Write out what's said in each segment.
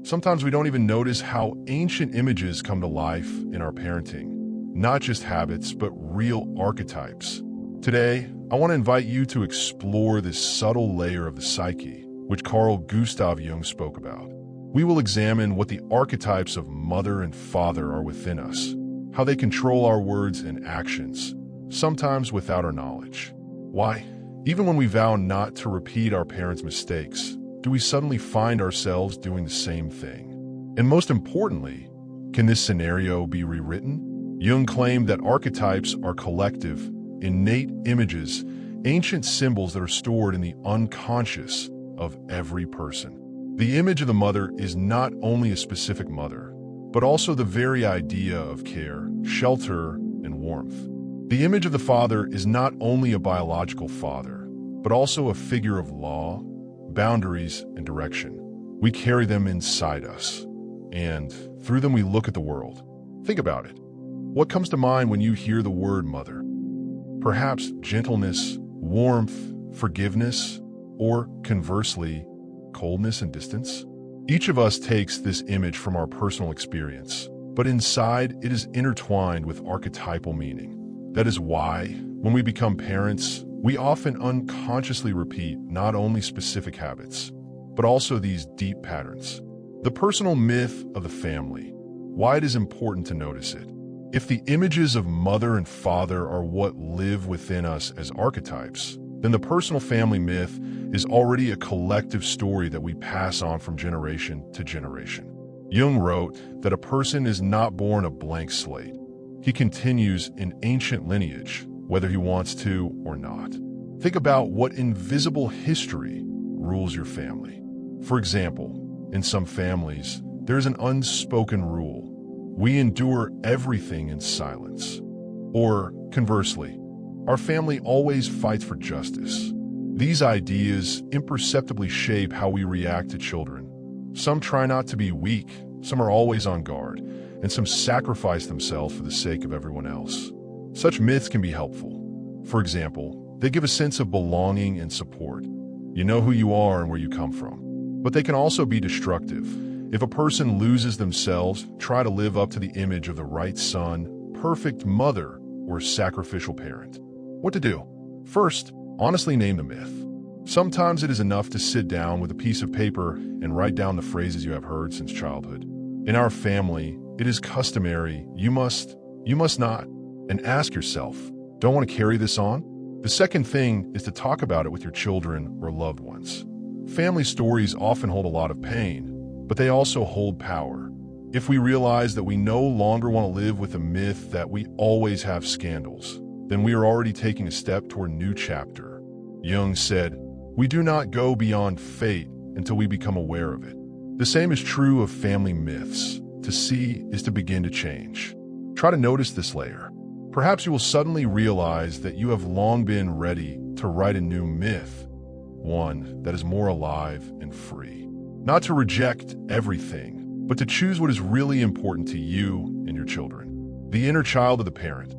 Sometimes we don't even notice how ancient images come to life in our parenting. Not just habits, but real archetypes. Today, I want to invite you to explore this subtle layer of the psyche, which Carl Gustav Jung spoke about. We will examine what the archetypes of mother and father are within us, how they control our words and actions, sometimes without our knowledge. Why, even when we vow not to repeat our parents' mistakes, do we suddenly find ourselves doing the same thing? And most importantly, can this scenario be rewritten? Jung claimed that archetypes are collective, innate images, ancient symbols that are stored in the unconscious of every person. The image of the mother is not only a specific mother, but also the very idea of care, shelter, and warmth. The image of the father is not only a biological father, but also a figure of law, boundaries, and direction. We carry them inside us, and through them we look at the world. Think about it. What comes to mind when you hear the word mother? Perhaps gentleness, warmth, forgiveness, or conversely, coldness and distance? Each of us takes this image from our personal experience, but inside it is intertwined with archetypal meaning. That is why, when we become parents, we often unconsciously repeat not only specific habits, but also these deep patterns. The personal myth of the family, why it is important to notice it. If the images of mother and father are what live within us as archetypes, then the personal family myth is already a collective story that we pass on from generation to generation. Jung wrote that a person is not born a blank slate. He continues an ancient lineage, whether he wants to or not. Think about what invisible history rules your family. For example, in some families, there is an unspoken rule. We endure everything in silence. Or, conversely, our family always fights for justice. These ideas imperceptibly shape how we react to children. Some try not to be weak, some are always on guard, and some sacrifice themselves for the sake of everyone else. Such myths can be helpful. For example, they give a sense of belonging and support. You know who you are and where you come from. But they can also be destructive. If a person loses themselves, try to live up to the image of the right son, perfect mother, or sacrificial parent. What to do? First, honestly name the myth. Sometimes it is enough to sit down with a piece of paper and write down the phrases you have heard since childhood. In our family, it is customary, you must not, and ask yourself, don't want to carry this on? The second thing is to talk about it with your children or loved ones. Family stories often hold a lot of pain, but they also hold power. If we realize that we no longer want to live with the myth that we always have scandals, then we are already taking a step toward a new chapter. Jung said, we do not go beyond fate until we become aware of it. The same is true of family myths. To see is to begin to change. Try to notice this layer. Perhaps you will suddenly realize that you have long been ready to write a new myth, one that is more alive and free. Not to reject everything, but to choose what is really important to you and your children. The inner child of the parent.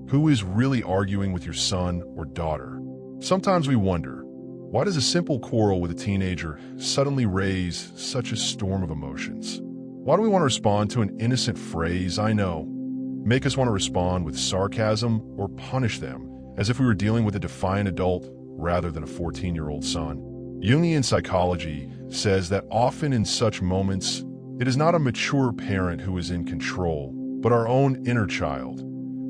Who is really arguing with your son or daughter? Sometimes we wonder, why does a simple quarrel with a teenager suddenly raise such a storm of emotions? Why do we want to respond to an innocent phrase, I know, make us want to respond with sarcasm or punish them, as if we were dealing with a defiant adult rather than a 14-year-old son? Jungian psychology says that often in such moments, it is not a mature parent who is in control, but our own inner child,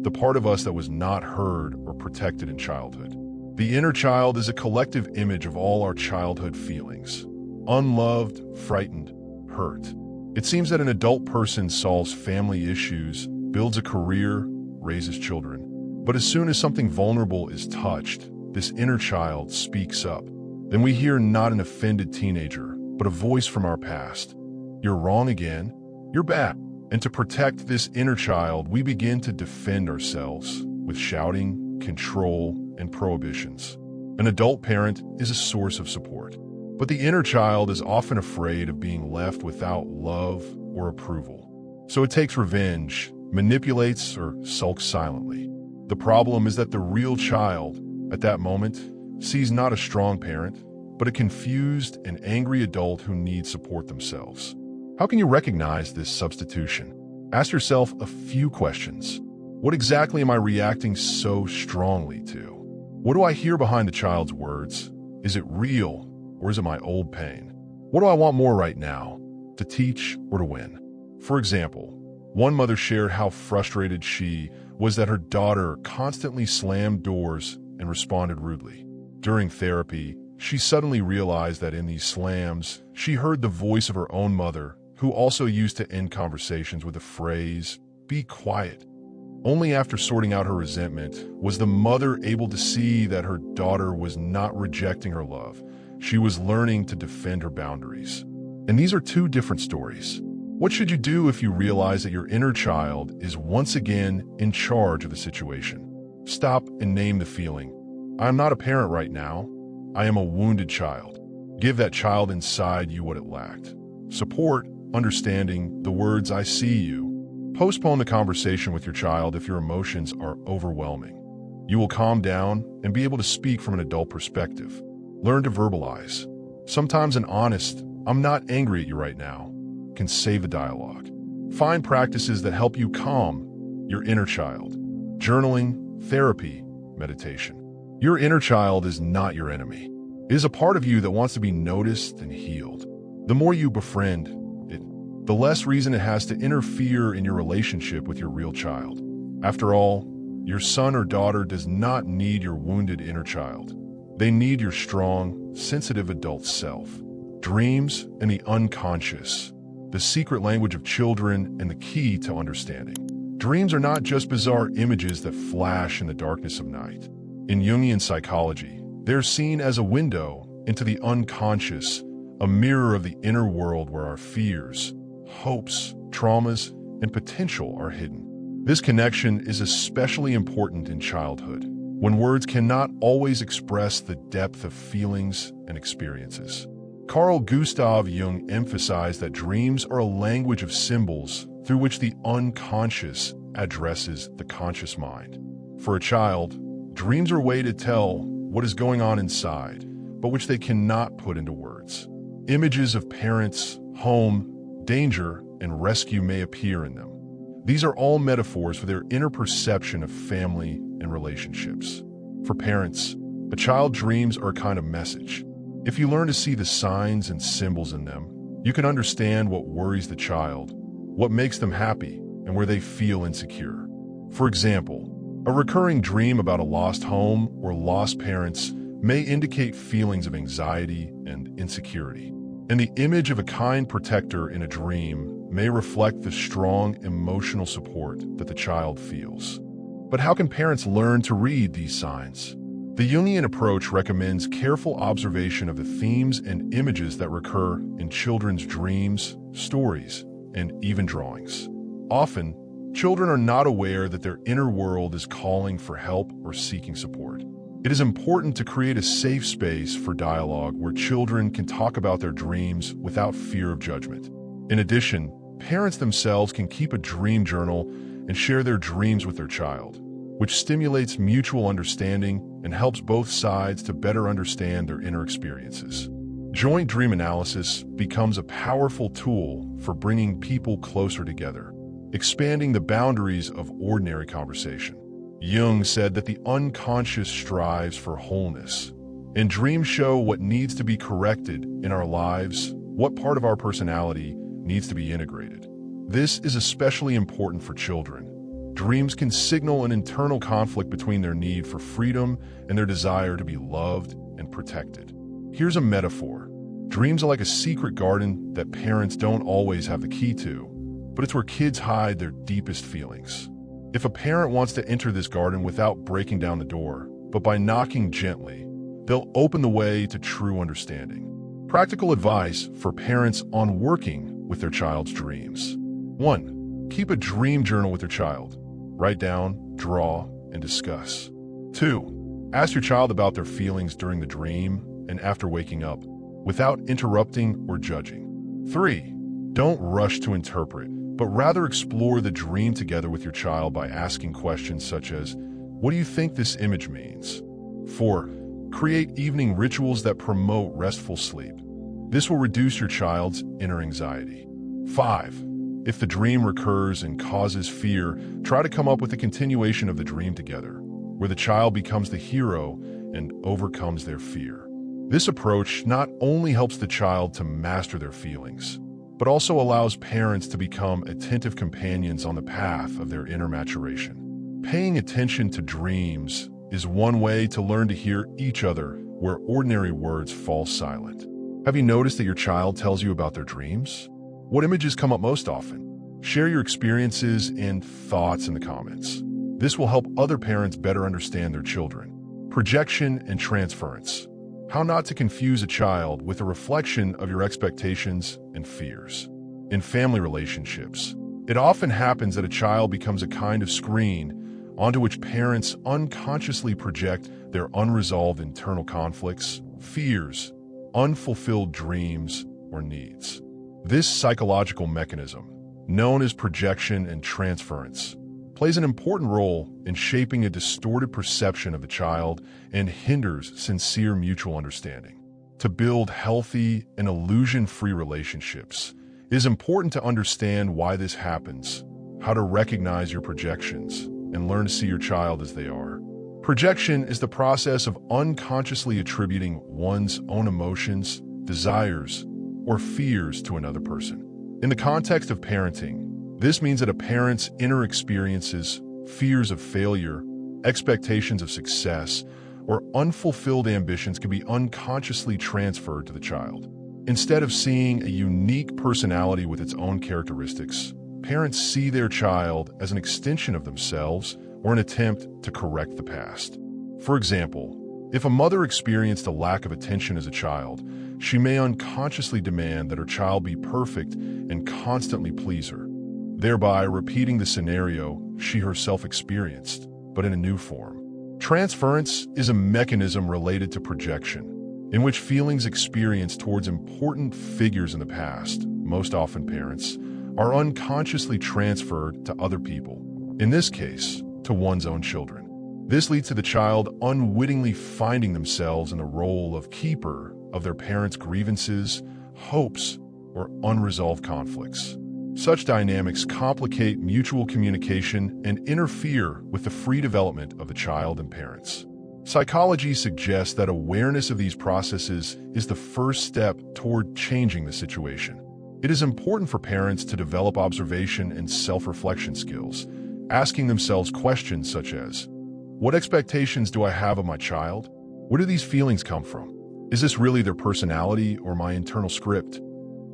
the part of us that was not heard or protected in childhood. The inner child is a collective image of all our childhood feelings. Unloved, frightened, hurt. It seems that an adult person solves family issues, builds a career, raises children. But as soon as something vulnerable is touched, this inner child speaks up. Then we hear not an offended teenager, but a voice from our past. You're wrong again. You're bad. And to protect this inner child, we begin to defend ourselves with shouting, control, and prohibitions. An adult parent is a source of support, but the inner child is often afraid of being left without love or approval. So it takes revenge, manipulates, or sulks silently. The problem is that the real child, at that moment, sees not a strong parent, but a confused and angry adult who needs support themselves. How can you recognize this substitution? Ask yourself a few questions. What exactly am I reacting so strongly to? What do I hear behind the child's words? Is it real, or is it my old pain? What do I want more right now, to teach or to win? For example, one mother shared how frustrated she was that her daughter constantly slammed doors and responded rudely. During therapy, she suddenly realized that in these slams, she heard the voice of her own mother, who also used to end conversations with the phrase, "Be quiet." Only after sorting out her resentment was the mother able to see that her daughter was not rejecting her love. She was learning to defend her boundaries. And these are two different stories. What should you do if you realize that your inner child is once again in charge of the situation? Stop and name the feeling. I am not a parent right now. I am a wounded child. Give that child inside you what it lacked. Support, understanding, the words "I see you." Postpone the conversation with your child if your emotions are overwhelming. You will calm down and be able to speak from an adult perspective. Learn to verbalize. Sometimes an honest, "I'm not angry at you right now," can save the dialogue. Find practices that help you calm your inner child. Journaling, therapy, meditation. Your inner child is not your enemy. It is a part of you that wants to be noticed and healed. The more you befriend it, the less reason it has to interfere in your relationship with your real child. After all, your son or daughter does not need your wounded inner child. They need your strong, sensitive adult self. Dreams and the unconscious, the secret language of children and the key to understanding. Dreams are not just bizarre images that flash in the darkness of night. In Jungian psychology, they're seen as a window into the unconscious, a mirror of the inner world where our fears, hopes, traumas, and potential are hidden. This connection is especially important in childhood, when words cannot always express the depth of feelings and experiences. Carl Gustav Jung emphasized that dreams are a language of symbols through which the unconscious addresses the conscious mind. For a child, dreams are a way to tell what is going on inside, but which they cannot put into words. Images of parents, home, danger, and rescue may appear in them. These are all metaphors for their inner perception of family and relationships. For parents, a child's dreams are a kind of message. If you learn to see the signs and symbols in them, you can understand what worries the child, what makes them happy, and where they feel insecure. For example, a recurring dream about a lost home or lost parents may indicate feelings of anxiety and insecurity. And the image of a kind protector in a dream may reflect the strong emotional support that the child feels. But how can parents learn to read these signs? The Jungian approach recommends careful observation of the themes and images that recur in children's dreams, stories, and even drawings. Often, children are not aware that their inner world is calling for help or seeking support. It is important to create a safe space for dialogue where children can talk about their dreams without fear of judgment. In addition, parents themselves can keep a dream journal and share their dreams with their child, which stimulates mutual understanding and helps both sides to better understand their inner experiences. Joint dream analysis becomes a powerful tool for bringing people closer together, expanding the boundaries of ordinary conversation. Jung said that the unconscious strives for wholeness, and dreams show what needs to be corrected in our lives, what part of our personality needs to be integrated. This is especially important for children. Dreams can signal an internal conflict between their need for freedom and their desire to be loved and protected. Here's a metaphor. Dreams are like a secret garden that parents don't always have the key to, but it's where kids hide their deepest feelings. If a parent wants to enter this garden without breaking down the door, but by knocking gently, they'll open the way to true understanding. Practical advice for parents on working with their child's dreams. 1. Keep a dream journal with your child. Write down, draw, and discuss. 2. Ask your child about their feelings during the dream and after waking up, without interrupting or judging. 3. Don't rush to interpret, but rather explore the dream together with your child by asking questions such as, "What do you think this image means?" 4. Create evening rituals that promote restful sleep. This will reduce your child's inner anxiety. 5. If the dream recurs and causes fear, try to come up with a continuation of the dream together, where the child becomes the hero and overcomes their fear. This approach not only helps the child to master their feelings, but also allows parents to become attentive companions on the path of their inner maturation. Paying attention to dreams is one way to learn to hear each other where ordinary words fall silent. Have you noticed that your child tells you about their dreams? What images come up most often? Share your experiences and thoughts in the comments. This will help other parents better understand their children. Projection and transference. How not to confuse a child with a reflection of your expectations and fears. In family relationships, it often happens that a child becomes a kind of screen onto which parents unconsciously project their unresolved internal conflicts, fears, unfulfilled dreams, or needs. This psychological mechanism, known as projection and transference, plays an important role in shaping a distorted perception of the child and hinders sincere mutual understanding. To build healthy and illusion-free relationships, it is important to understand why this happens, how to recognize your projections, and learn to see your child as they are. Projection is the process of unconsciously attributing one's own emotions, desires, or fears to another person. In the context of parenting, this means that a parent's inner experiences, fears of failure, expectations of success, or unfulfilled ambitions can be unconsciously transferred to the child. Instead of seeing a unique personality with its own characteristics, parents see their child as an extension of themselves or an attempt to correct the past. For example, if a mother experienced a lack of attention as a child, she may unconsciously demand that her child be perfect and constantly please her, thereby repeating the scenario she herself experienced, but in a new form. Transference is a mechanism related to projection, in which feelings experienced towards important figures in the past, most often parents, are unconsciously transferred to other people, in this case, to one's own children. This leads to the child unwittingly finding themselves in the role of keeper of their parents' grievances, hopes, or unresolved conflicts. Such dynamics complicate mutual communication and interfere with the free development of the child and parents. Psychology suggests that awareness of these processes is the first step toward changing the situation. It is important for parents to develop observation and self-reflection skills, asking themselves questions such as, what expectations do I have of my child? Where do these feelings come from? Is this really their personality or my internal script?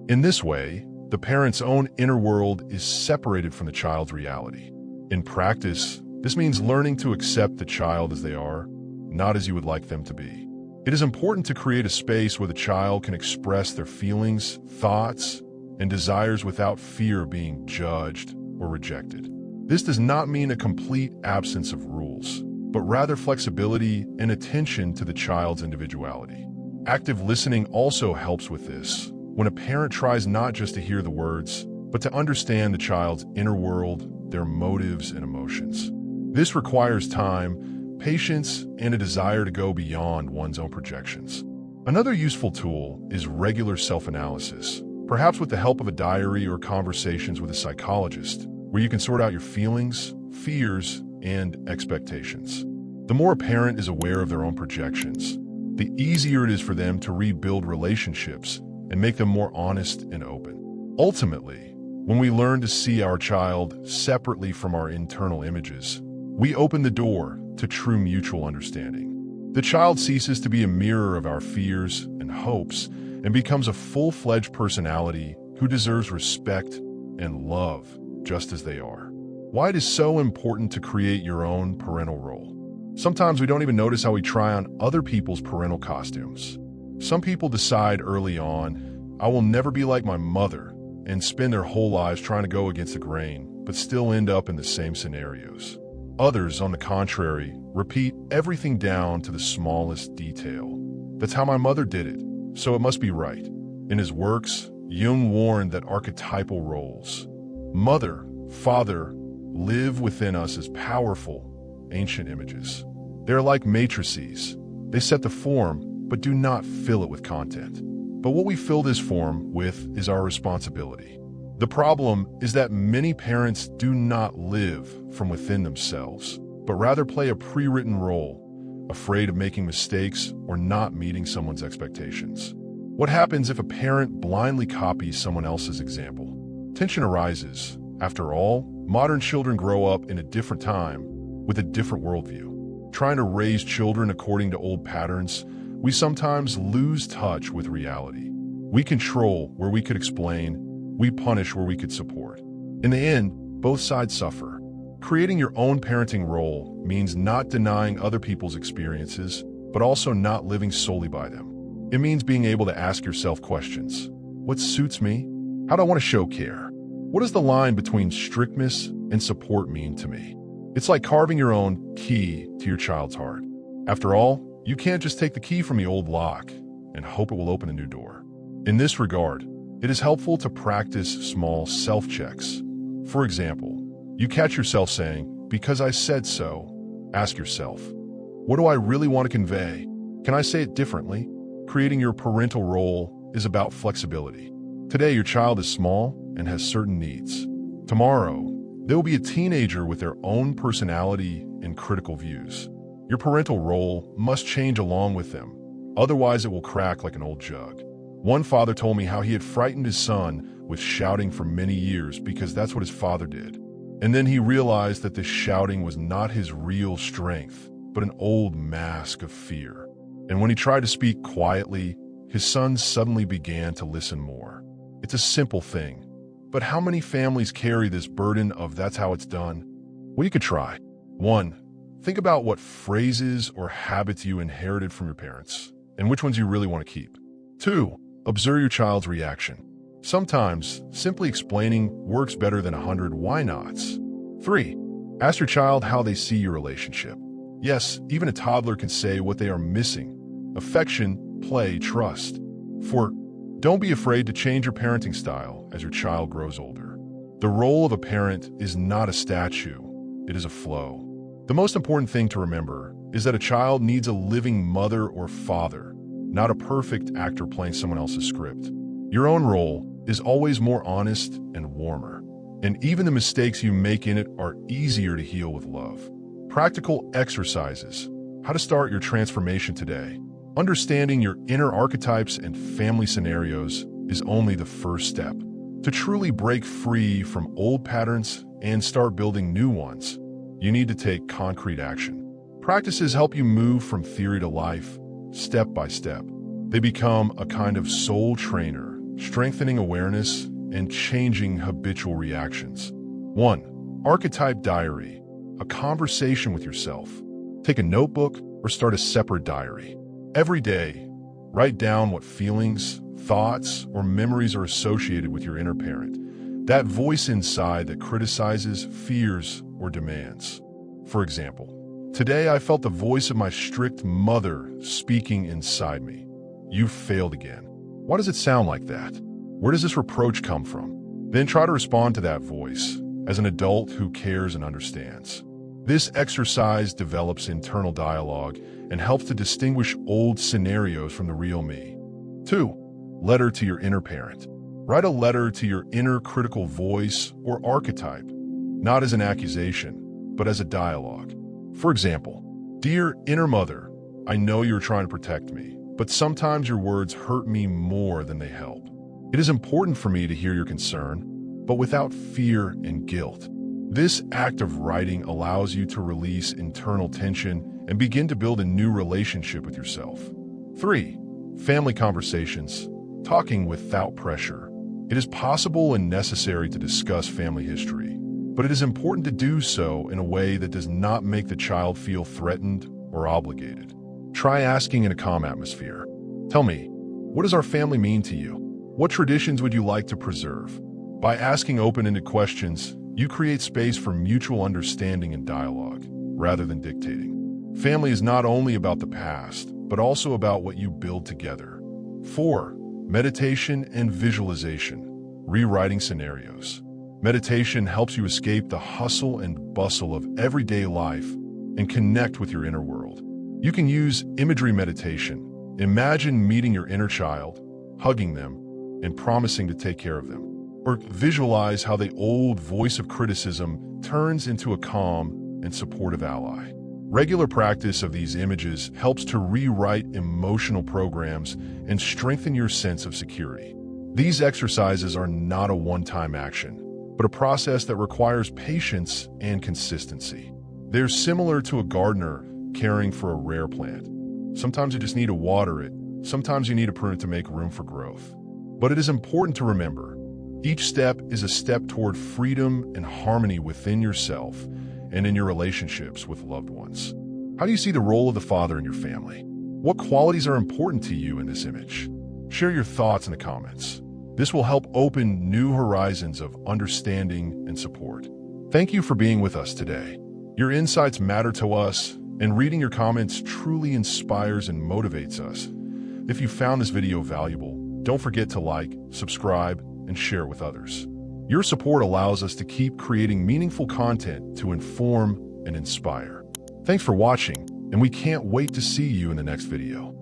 In this way, the parent's own inner world is separated from the child's reality. In practice, this means learning to accept the child as they are, not as you would like them to be. It is important to create a space where the child can express their feelings, thoughts, and desires without fear of being judged or rejected. This does not mean a complete absence of rules, but rather flexibility and attention to the child's individuality. Active listening also helps with this, when a parent tries not just to hear the words, but to understand the child's inner world, their motives and emotions. This requires time, patience, and a desire to go beyond one's own projections. Another useful tool is regular self-analysis, perhaps with the help of a diary or conversations with a psychologist, where you can sort out your feelings, fears, and expectations. The more a parent is aware of their own projections, the easier it is for them to rebuild relationships and make them more honest and open. Ultimately, when we learn to see our child separately from our internal images, we open the door to true mutual understanding. The child ceases to be a mirror of our fears and hopes and becomes a full-fledged personality who deserves respect and love just as they are. Why it is so important to create your own parental role. Sometimes we don't even notice how we try on other people's parental costumes. Some people decide early on, I will never be like my mother, and spend their whole lives trying to go against the grain, but still end up in the same scenarios. Others, on the contrary, repeat everything down to the smallest detail. That's how my mother did it, so it must be right. In his works, Jung warned that archetypal roles, mother, father, live within us as powerful, ancient images. They are like matrices. They set the form, but do not fill it with content. But what we fill this form with is our responsibility. The problem is that many parents do not live from within themselves, but rather play a pre-written role, afraid of making mistakes or not meeting someone's expectations. What happens if a parent blindly copies someone else's example? Tension arises. After all, modern children grow up in a different time with a different worldview. Trying to raise children according to old patterns, we sometimes lose touch with reality. We control where we could explain, we punish where we could support. In the end, both sides suffer. Creating your own parenting role means not denying other people's experiences, but also not living solely by them. It means being able to ask yourself questions. What suits me? How do I want to show care? What does the line between strictness and support mean to me? It's like carving your own key to your child's heart. After all, you can't just take the key from the old lock and hope it will open a new door. In this regard, it is helpful to practice small self-checks. For example, you catch yourself saying, "Because I said so." Ask yourself, what do I really want to convey? Can I say it differently? Creating your parental role is about flexibility. Today, your child is small and has certain needs. Tomorrow, they will be a teenager with their own personality and critical views. Your parental role must change along with them. Otherwise, it will crack like an old jug. One father told me how he had frightened his son with shouting for many years because that's what his father did. And then he realized that this shouting was not his real strength, but an old mask of fear. And when he tried to speak quietly, his son suddenly began to listen more. It's a simple thing, but how many families carry this burden of "that's how it's done"? Well, you could try. 1. Think about what phrases or habits you inherited from your parents, and which ones you really want to keep. 2. Observe your child's reaction. Sometimes, simply explaining works better than 100 why nots. 3. Ask your child how they see your relationship. Yes, even a toddler can say what they are missing: affection, play, trust. 4. Don't be afraid to change your parenting style as your child grows older. The role of a parent is not a statue, it is a flow. The most important thing to remember is that a child needs a living mother or father, not a perfect actor playing someone else's script. Your own role is always more honest and warmer, and even the mistakes you make in it are easier to heal with love. Practical exercises. How to start your transformation today. Understanding your inner archetypes and family scenarios is only the first step. To truly break free from old patterns and start building new ones, you need to take concrete action. Practices help you move from theory to life, step by step. They become a kind of soul trainer, strengthening awareness and changing habitual reactions. 1. Archetype diary, a conversation with yourself. Take a notebook or start a separate diary. Every day, write down what feelings, thoughts, or memories are associated with your inner parent, that voice inside that criticizes, fears, or demands. For example, today I felt the voice of my strict mother speaking inside me. You failed again. Why does it sound like that? Where does this reproach come from? Then try to respond to that voice as an adult who cares and understands. This exercise develops internal dialogue and helps to distinguish old scenarios from the real me. 2. Letter to your inner parent. Write a letter to your inner critical voice or archetype, not as an accusation, but as a dialogue. For example, "Dear inner mother, I know you're trying to protect me, but sometimes your words hurt me more than they help. It is important for me to hear your concern, but without fear and guilt." This act of writing allows you to release internal tension and begin to build a new relationship with yourself. 3. Family conversations. Talking without pressure. It is possible and necessary to discuss family history, but it is important to do so in a way that does not make the child feel threatened or obligated. Try asking in a calm atmosphere. "Tell me, what does our family mean to you? What traditions would you like to preserve?" By asking open-ended questions, you create space for mutual understanding and dialogue, rather than dictating. Family is not only about the past, but also about what you build together. 4. Meditation and visualization. Rewriting scenarios. Meditation helps you escape the hustle and bustle of everyday life and connect with your inner world. You can use imagery meditation. Imagine meeting your inner child, hugging them, and promising to take care of them. Or visualize how the old voice of criticism turns into a calm and supportive ally. Regular practice of these images helps to rewrite emotional programs and strengthen your sense of security. These exercises are not a one-time action, but a process that requires patience and consistency. They're similar to a gardener caring for a rare plant. Sometimes you just need to water it, sometimes you need to prune it to make room for growth. But it is important to remember, each step is a step toward freedom and harmony within yourself and in your relationships with loved ones. How do you see the role of the father in your family? What qualities are important to you in this image? Share your thoughts in the comments. This will help open new horizons of understanding and support. Thank you for being with us today. Your insights matter to us, and reading your comments truly inspires and motivates us. If you found this video valuable, don't forget to like, subscribe, and share with others. Your support allows us to keep creating meaningful content to inform and inspire. Thanks for watching, and we can't wait to see you in the next video.